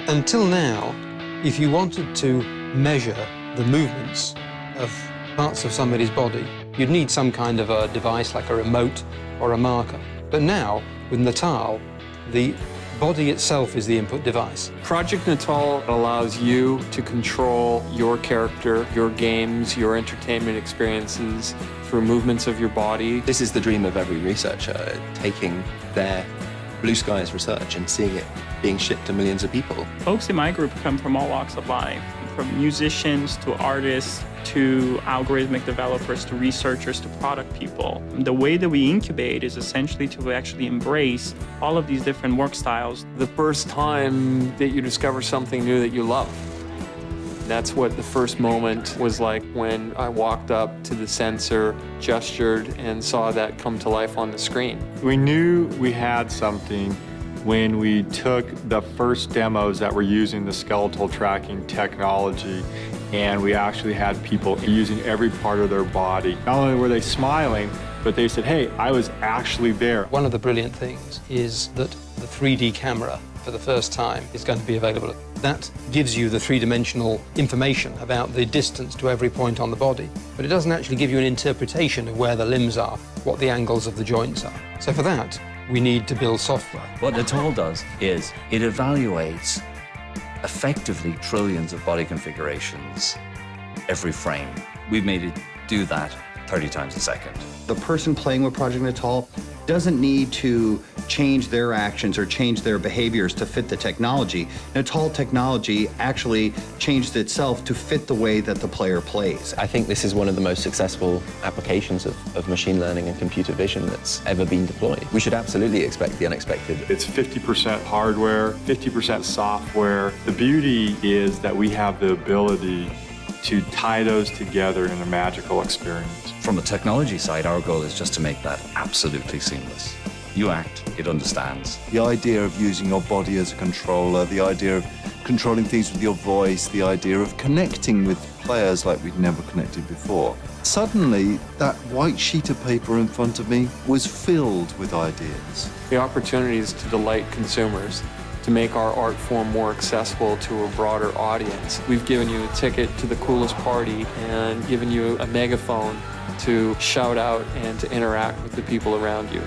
Until now, if you wanted to measure the movements of parts of somebody's body, you'd need some kind of a device like a remote or a marker. But now, with Natal, the body itself is the input device. Project Natal allows you to control your character, your games, your entertainment experiences through movements of your body. This is the dream of every researcher, taking their blue skies research and seeing it being shipped to millions of people. Folks in my group come from all walks of life, from musicians to artists to algorithmic developers to researchers to product people. The way that we incubate is essentially to actually embrace all of these different work styles. The first time that you discover something new that you love. That's what the first moment was like when I walked up to the sensor, gestured, and saw that come to life on the screen. We knew we had something when we took the first demos that were using the skeletal tracking technology, and we actually had people using every part of their body. Not only were they smiling, but they said, hey, I was actually there. One of the brilliant things is that the 3D camera, for the first time, is going to be available. That gives you the three-dimensional information about the distance to every point on the body, but it doesn't actually give you an interpretation of where the limbs are, what the angles of the joints are. So for that, we need to build software. What Natal does is it evaluates effectively trillions of body configurations every frame. We've made it do that 30 times a second. The person playing with Project Natal doesn't need to change their actions or change their behaviors to fit the technology. Natal technology actually changed itself to fit the way that the player plays. I think this is one of the most successful applications of machine learning and computer vision that's ever been deployed. We should absolutely expect the unexpected. It's 50% hardware, 50% software. The beauty is that we have the ability to tie those together in a magical experience. From the technology side, our goal is just to make that absolutely seamless. You act, it understands. The idea of using your body as a controller, the idea of controlling things with your voice, the idea of connecting with players like we'd never connected before. Suddenly, that white sheet of paper in front of me was filled with ideas. The opportunities to delight consumers, to make our art form more accessible to a broader audience. We've given you a ticket to the coolest party and given you a megaphone to shout out and to interact with the people around you.